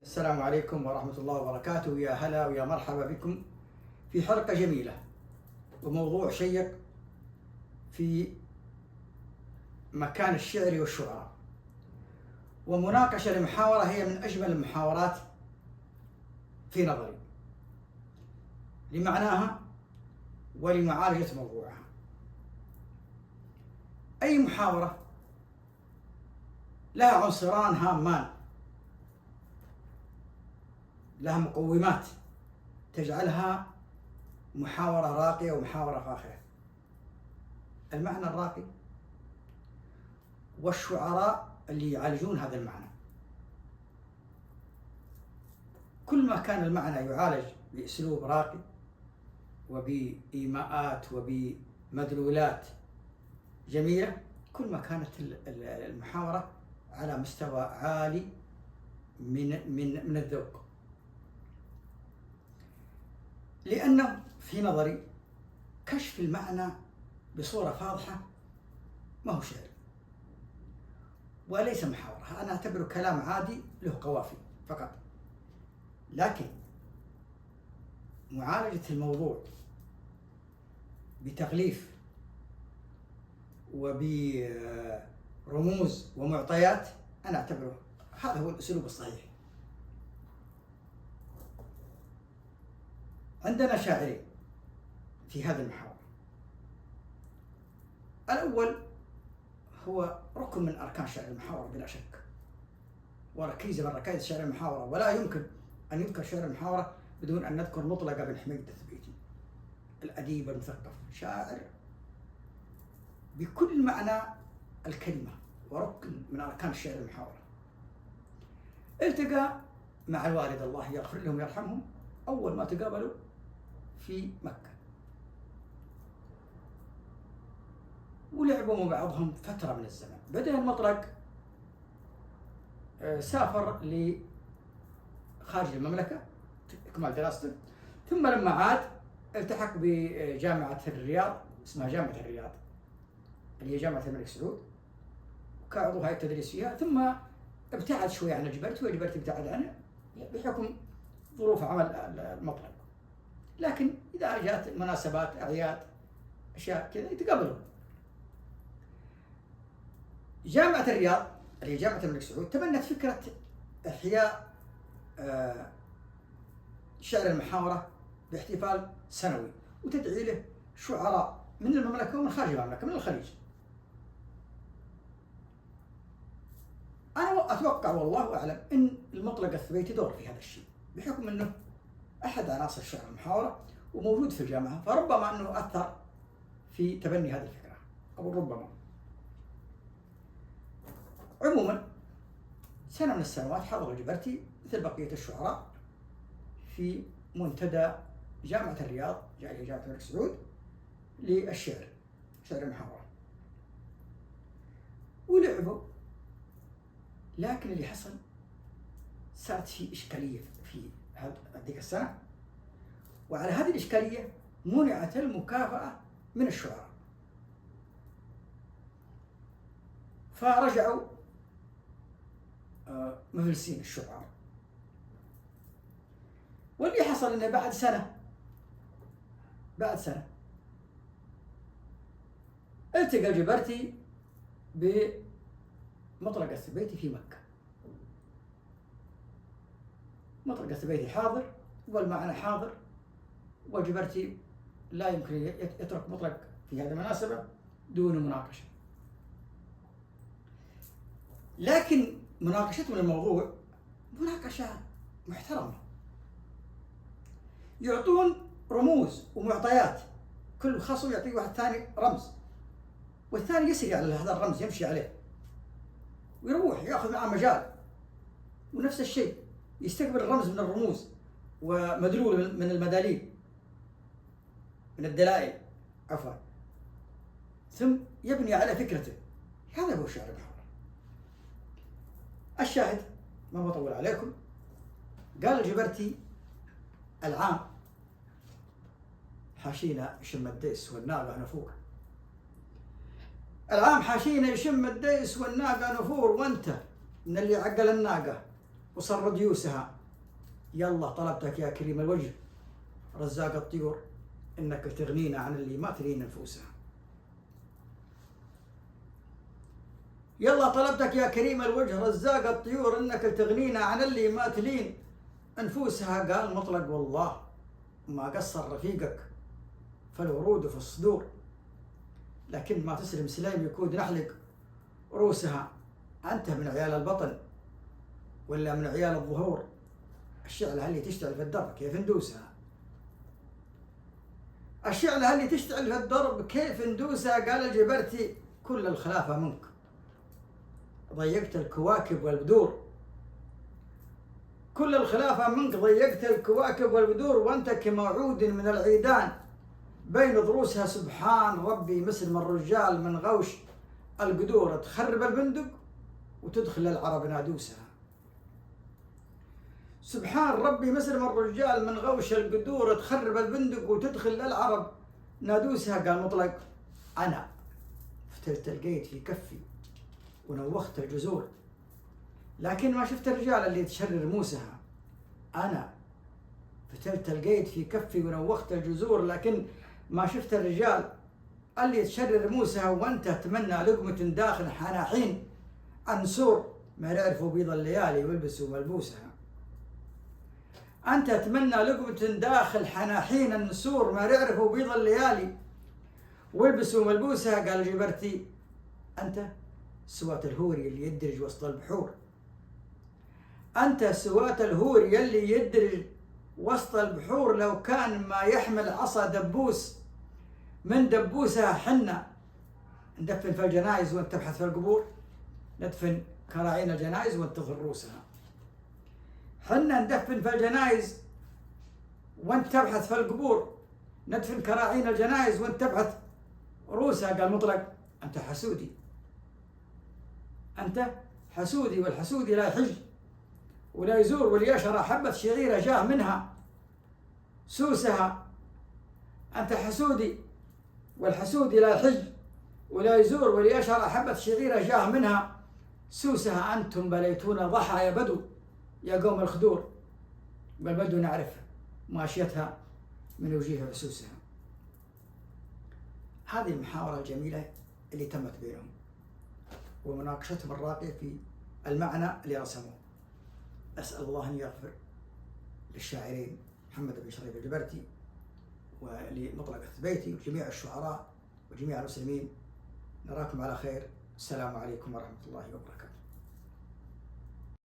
السلام عليكم ورحمة الله وبركاته. يا هلا ويا مرحبا بكم في حلقة جميلة وموضوع شيق في مكان الشعر والشعراء، ومناقشة لمحاورة هي من أجمل المحاورات في نظري لمعناها ولمعالجة موضوعها. أي محاورة لها عنصران هامان، لها مقومات تجعلها محاورة راقية ومحاورة فاخرة: المعنى الراقي والشعراء اللي يعالجون هذا المعنى. كل ما كان المعنى يعالج بأسلوب راقي وبإيماءات وبمدلولات جميلة، كل ما كانت المحاورة على مستوى عالي من الذوق. لأنه في نظري كشف المعنى بصورة فاضحة ما هو شعر وليس محاورة، أنا أعتبره كلام عادي له قوافي فقط. لكن معالجة الموضوع بتغليف وبرموز ومعطيات أنا أعتبره هذا هو الأسلوب الصحيح. عندنا شاعرين في هذه المحاورة. الأول هو ركن من أركان شعر المحاورة بلا شك، وركيزة من ركائز شعر المحاورة، ولا يمكن أن يذكر شعر المحاورة بدون أن نذكر مطلق بن حميد الثبيتي، الأديب المثقف، شاعر بكل معنى الكلمة وركن من أركان شعر المحاورة. التقى مع الوالد الله يغفر لهم ويرحمهم أول ما تقابلوا في مكة، ولعبوا مع بعضهم فترة من الزمن. بدأ المطلق سافر لخارج المملكة إكمال دراسته، ثم لما عاد التحق بجامعة الرياض، اسمها جامعة الرياض اللي هي جامعة الملك سعود، كعضو هيئة التدريس فيها، ثم ابتعد شوي عن الجبرتي، والجبرتي ابتعد عنه بحكم ظروف عمل المطلق. لكن إذا جاءت مناسبات، أعياد، أشياء كذا يتقابلون. جامعة الرياض اللي هي جامعة الملك سعود تبنت فكرة إحياء شعر المحاورة باحتفال سنوي، وتدعي له شعراء من المملكة ومن خارج المملكة، من الخليج. أنا أتوقع والله أعلم أن المطلق الثبيتي دور في هذا الشيء، بحكم أنه أحد عناصر شعر المحاورة وموجود في الجامعة، فربما أنه أثر في تبني هذه الفكرة، أو ربما. عموما سنة من السنوات حضر الجبرتي مثل بقية الشعراء في منتدى جامعة الرياض، جامعة الملك سعود، للشعر، شعر المحاورة، ولعبوا. لكن اللي حصل صارت في إشكالية في هذيك السنة، وعلى هذه الإشكالية منعت المكافأة من الشعراء، فرجعوا مفلسين الشعراء. واللي حصل إنه بعد سنة التقى الجبرتي بمطلق الثبيتي في مكة. مطلق الثبيتي حاضر والمعنى حاضر، والجبرتي لا يمكن يترك مطلق في هذه المناسبة دون مناقشة. لكن مناقشتهم للموضوع مناقشة محترمة، يعطون رموز ومعطيات، كل خصم يعطي واحد ثاني رمز، والثاني يسري على هذا الرمز، يمشي عليه ويروح ياخذ معه مجال، ونفس الشيء يستقبل الرمز من الرموز ومدلول من المداليل، من الدلائل عفوا، ثم يبني على فكرته. هذا هو شعر المحاورة. الشاهد، ما بطول عليكم، قال الجبرتي: العام حاشينا يشم الديس والناقة نفور. العام حاشينا يشم الديس والناقة نفور، وانت من اللي عقل الناقة وصر ديوسها يلا طلبتك يا كريم الوجه رزاق الطيور إنك تغنينا عن اللي ما تلين نفوسها. يلا طلبتك يا كريم الوجه رزاق الطيور إنك تغنينا عن اللي ما تلين نفوسها. قال مطلق والله ما قصر رفيقك فالورود في الصدور، لكن ما تسلم سليم يكون نحلق روسها. أنت من عيال البطن ولا من عيال الظهور؟ الشعلة اللي تشتعل في الدرب كيف ندوسها؟ الشعلة اللي تشتعل في الدرب كيف ندوسها؟ قال الجبرتي كل الخلافة منك، ضيقت الكواكب والبدور. كل الخلافة منك ضيقت الكواكب والبدور، وأنت كموعود من العيدان بين ضروسها. سبحان ربي مثل ما الرجال من غوش القدور تخرب البندق وتدخل العرب نادوسها. سبحان ربي مثل ما الرجال من غوش القدور تخرب البندق وتدخل العرب نادوسها. قال مطلق أنا فتلت القيد في كفي ونوخت الجزور، لكن ما شفت الرجال اللي تشرر موسها. أنا فتلت القيد في كفي ونوخت الجزور، لكن ما شفت الرجال اللي تشرر موسها. وأنت تتمنى لقمة داخل حناحين النسور ما يعرفوا بيض الليالي ويلبسوا ملبوسها. أنت تتمنى لقمة داخل حناحين النسور ما يعرفوا بيض الليالي ويلبسوا ملبوسها. قال جبرتي أنت سوات الهوري اللي يدرج وسط البحور. أنت سوات الهوري اللي يدرج وسط البحور، لو كان ما يحمل عصا دبوس من دبوسها. حنا ندفن في الجنائز وانت تبحث في القبور، ندفن كراعين الجنائز وانت ضروسها. حنا ندفن في الجنائز وانت تبحث في القبور، ندفن كراعين الجنائز وانت تبحث روسها. قال مطلق أنت حسودي، أنت حسودي، والحسودي لا يحج ولا يزور، وليشرى حبة شعيرة جاه منها سوسها. أنت حسودي والحسودي لا يحج ولا يزور، وليشرى حبة شعيرة جاه منها سوسها. أنتم بليتون ضحايا بدو يا قوم الخدور، والبدو نعرف ماشيتها من وجيه عسوسها. هذه المحاورة الجميلة اللي تمت بينهم ومناقشتهم الراقية في المعنى اللي رسموه. أسأل الله أن يغفر للشاعرين محمد بن شريف الجبرتي ولمطلق الثبيتي وجميع الشعراء وجميع المسلمين. نراكم على خير. السلام عليكم ورحمة الله وبركاته.